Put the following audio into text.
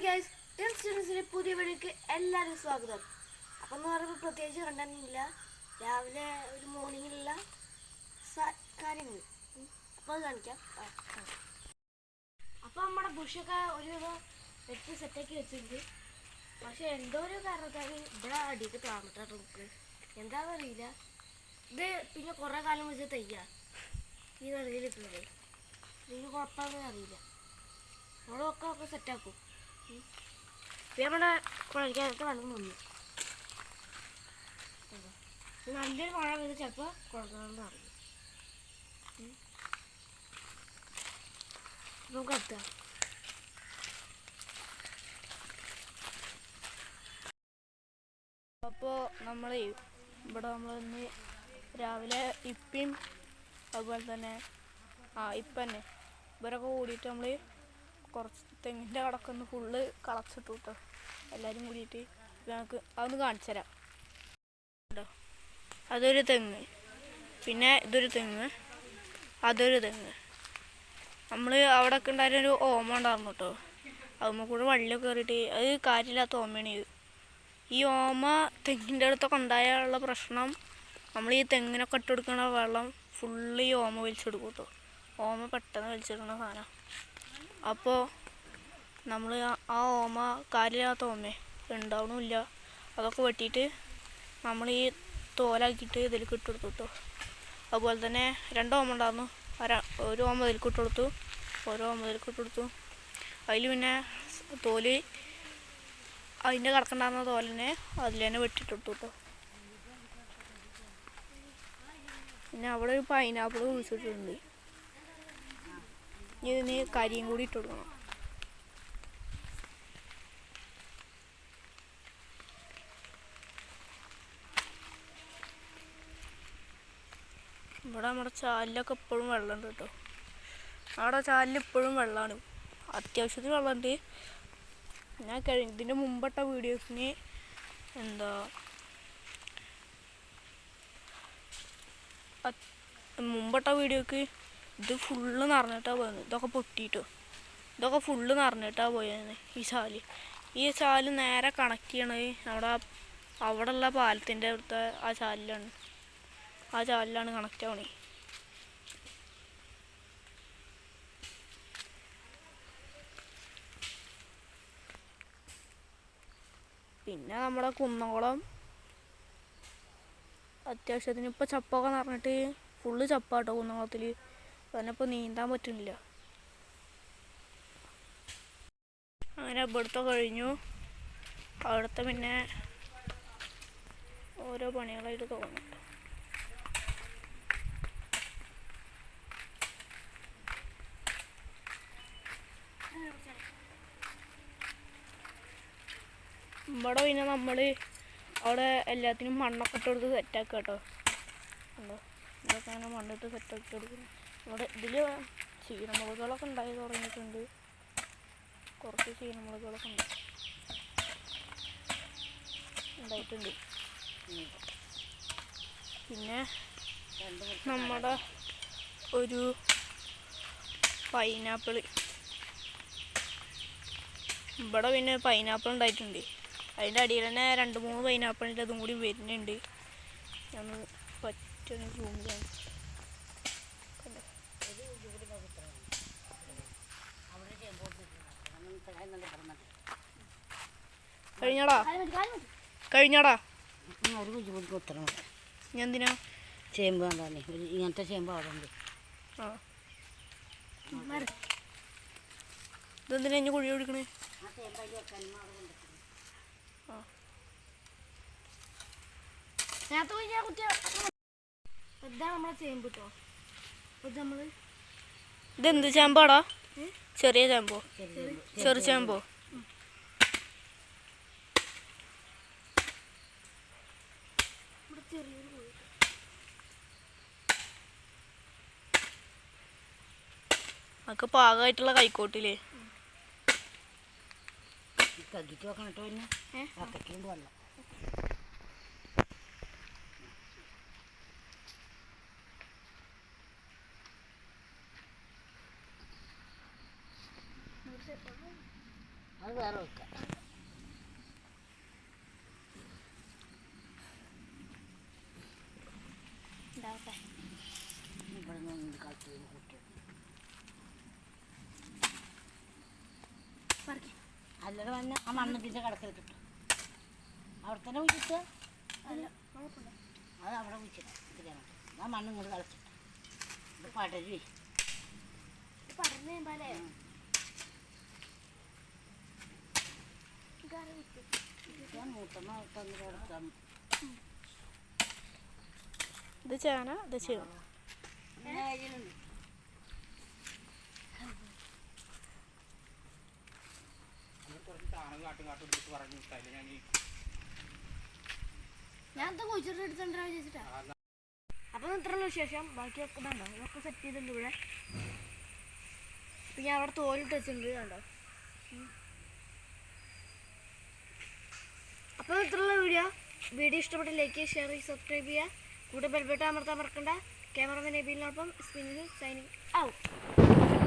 Guys, സ്റ്റുഡൻസിന്റെ പുതിയ വീഡിയോക്ക് എല്ലാവരും സ്വാഗതം. അപ്പം എന്ന് പറയുമ്പോൾ പ്രത്യേകിച്ച് കണ്ടില്ല, രാവിലെ ഒരു മോർണിംഗിലുള്ള കാര്യങ്ങൾ അപ്പോൾ അത് കാണിക്കാം. അപ്പോൾ നമ്മുടെ ബുഷൊക്കെ ഒരു വെച്ച് സെറ്റാക്കി വെച്ചിട്ടുണ്ട്. പക്ഷെ എന്തോ ഒരു കാരണത്താൽ ഇവിടെ അടിയൊക്കെ താമസിട്ടാണ് നമുക്ക് എന്താണെന്ന് അറിയില്ല. ഇത് പിന്നെ കുറേ കാലം വെച്ച് തയ്യാ ഈ നടുവിലിട്ടുള്ളത്. ഇതിന് കുഴപ്പമാണെന്ന് അറിയില്ല. നമ്മളൊക്കെ സെറ്റാക്കും. നമ്മുടെ കുഴക്കാനൊക്കെ വെള്ളം വന്നു. നല്ലൊരു മഴ പെയ്ത് ചിലപ്പോൾ കുഴക്കണമെന്ന് അറിയും. നമുക്ക് എത്താം. അപ്പോൾ നമ്മൾ ഇവിടെ നമ്മളിന്ന് രാവിലെ ഇപ്പം അതുപോലെ തന്നെ ഇപ്പന്നെ ഇവരൊക്കെ കൂടിയിട്ട് നമ്മൾ കുറച്ച് തെങ്ങിൻ്റെ കടക്കൊന്ന് ഫുള്ള് കളച്ചിട്ടു കേട്ടോ. എല്ലാവരും കൂടിയിട്ട് ഞങ്ങൾക്ക് അതൊന്ന് കാണിച്ചു തരാം കേട്ടോ. അതൊരു തെങ്ങ്, പിന്നെ ഇതൊരു തെങ്ങ്, അതൊരു തെങ്ങ്. നമ്മൾ അവിടെ ഒക്കെ ഉണ്ടായിരുന്നൊരു ഓമ ഉണ്ടായിരുന്നു കേട്ടോ. അതുമ്പോൾ കൂടെ വള്ളിയൊക്കെ കയറിയിട്ട് അത് കാര്യമില്ലാത്ത ഓമയാണ് ഇത്. ഈ ഓമ തെങ്ങിൻ്റെ അടുത്തൊക്കെ ഉണ്ടായാലുള്ള പ്രശ്നം, നമ്മൾ ഈ തെങ്ങിനൊക്കെ ഇട്ട് കൊടുക്കുന്ന വെള്ളം ഫുള്ള് ഈ ഓമ വലിച്ചെടുക്കും കേട്ടോ. ഓമ പെട്ടെന്ന് വലിച്ചെടുക്കുന്ന സാധനം. അപ്പോൾ നമ്മൾ ആ ഓമ കാര്യമില്ലാത്ത ഓമ ഉണ്ടാവണമില്ല, അതൊക്കെ വെട്ടിയിട്ട് നമ്മൾ ഈ തോലാക്കിയിട്ട് ഇതിലേക്ക് ഇട്ട് കൊടുത്തു കേട്ടോ. അതുപോലെ തന്നെ 2 ഓമ ഉണ്ടായിരുന്നു. ഒരു ഓമ ഇതിലേക്ക് ഇട്ട് കൊടുത്തു, ഓരോ ഓമ ഇതിലേക്ക് ഇട്ട് കൊടുത്തു. അതിൽ പിന്നെ തോല് അതിൻ്റെ കിടക്കണ്ടായിരുന്ന തോലിനെ അതിൽ തന്നെ വെട്ടിയിട്ട് കൊടുത്തു കേട്ടോ. പിന്നെ അവിടെ ഒരു പൈനാപ്പിൾ കുഴിച്ചിട്ടുണ്ട്. ഇതിന് കരിയും കൂടി ഇട്ട് കൊടുക്കണം. ഇവിടെ നമ്മുടെ ചാലിലൊക്കെ ഇപ്പോഴും വെള്ളമുണ്ട് കേട്ടോ. അവിടെ ചാലിൽ ഇപ്പോഴും വെള്ളമാണ്, അത്യാവശ്യത്തിന് വെള്ളമുണ്ട്. ഞാൻ ഇതിൻ്റെ മുമ്പട്ട വീഡിയോസിന് മുമ്പട്ട വീഡിയോക്ക് ഇത് ഫുള്ള് നിറഞ്ഞിട്ടാണ് പോയത്. ഇതൊക്കെ പൊട്ടിയിട്ടോ, ഇതൊക്കെ ഫുള്ള് നിറഞ്ഞിട്ടാണ് പോയത്. ഈ ചാല് നേരെ കണക്ട് ചെയ്യണത് അവിടെ ഉള്ള പാലത്തിൻ്റെ അടുത്ത ആ ചാലിലാണ് കണക്റ്റ് ആവണേ. പിന്നെ നമ്മുടെ കുന്നംകുളം അത്യാവശ്യത്തിന് ഇപ്പോൾ ചപ്പൊക്കെ നിറഞ്ഞിട്ട് ഫുള്ള് ചപ്പാട്ടോ കുന്നംകുളത്തിൽ. കാരണം ഇപ്പോൾ നീന്താൻ പറ്റുന്നില്ല. അങ്ങനെ ഇവിടുത്തെ കഴിഞ്ഞു. അവിടുത്തെ പിന്നെ ഓരോ പണികളായിട്ട് തോന്നും. ഇവിടെ പിന്നെ നമ്മൾ അവിടെ എല്ലാത്തിനും മണ്ണൊക്കെ ഇട്ട് കൊടുത്ത് സെറ്റാക്കുക കേട്ടോ. ഉണ്ടോ, ഇതൊക്കെ അങ്ങനെ മണ്ണിട്ട് സെറ്റാക്കി കൊടുക്കുന്നു. ഇവിടെ ഇതിൽ ചീനമുളകുകളൊക്കെ ഉണ്ടായി തുടങ്ങിയിട്ടുണ്ട്. കുറച്ച് ചീനമുളകുകളൊക്കെ ഉണ്ടായിട്ടുണ്ട്. പിന്നെ നമ്മുടെ ഒരു പൈനാപ്പിൾ, ഇവിടെ പിന്നെ പൈനാപ്പിൾ ഉണ്ടായിട്ടുണ്ട്. അതിൻ്റെ അടിയിൽ തന്നെ 2-3 പൈനാപ്പിളിൻ്റെ അതും കൂടി വരുന്നുണ്ട്. ഞാൻ പറ്റുന്ന സൂം ചെയ്യാൻ കഴിഞ്ഞാടാ ഞാൻ എന്തിനാ ചേമ്പ് കണ്ടാണേ, ഇങ്ങനത്തെ ചേമ്പ് അവിടെ ഉണ്ട്. ഇതെന്തിനാ ഇനി കുഴി കുടിക്കണേ? ഇതെന്ത് ചേമ്പാടാ? ചെറിയ ചേമ്പോ? ചെറു ചേമ്പോ? അതൊക്കെ പാകമായിട്ടുള്ള കൈക്കോട്ടില്ലേ? കക്കിട്ട് വെക്കണം കേട്ടോ. പിന്നെ കക്കിട്ടുണ്ട് വെള്ളം. അത് വേറെ വെക്കാം. ഉണ്ടാവട്ടെ. ഇവിടെ നിന്ന് കളത്തി കൂട്ടി പറിക്ക്. അല്ലടെ വന്ന് ആ മണ്ണ് ഇതിൻ്റെ കിടക്കൽ കിട്ടും. അവിടെ തന്നെ കുഴിച്ചിട്ട് അല്ല കുഴപ്പമില്ല. അത് അവിടെ കുഴിച്ചിടാം. ഇതിലാണ് ആ മണ്ണ് ഇങ്ങോട്ട് കളിച്ചിട്ട് ഇത് പടരുവേ. ഇത് പടർന്ന് കഴിയുമ്പോഴേ ഇതാണ് വിത്ത്. ഞാൻ മൂത്തമ്മ തന്നു കൊടുക്കാം. ഇത് ചേന, ഇത് ചേന. പിന്നെ കയ്യിലുണ്ട്. ഞാൻ എന്താ കുഴിച്ചിട്ട് എടുത്തിട്ടുണ്ടോ ചോദിച്ചിട്ടാ. അപ്പം ഇത്രയുള്ള വിശേഷം. ബാക്കിയൊക്കെ ഇതുണ്ടോ, ഇതൊക്കെ സെറ്റ് ചെയ്തിട്ടുണ്ട് ഇവിടെ. ഇപ്പം ഞാൻ അവിടെ തോലിട്ട് വെച്ചിട്ടുണ്ട് കണ്ടോ. അപ്പോൾ ഇത്രയുള്ള വീഡിയോ ഇഷ്ടപ്പെട്ട ലൈക്ക് ചെയ്യുക, ഷെയർ ചെയ്യുക, സബ്സ്ക്രൈബ് ചെയ്യുക. കൂടെ ബെൽബട്ടൺ അമർത്താൻ മറക്കണ്ട. ക്യാമറമാൻ നബീലിനൊപ്പം സ്പിന്നിൽ സൈനിങ് ഔട്ട്.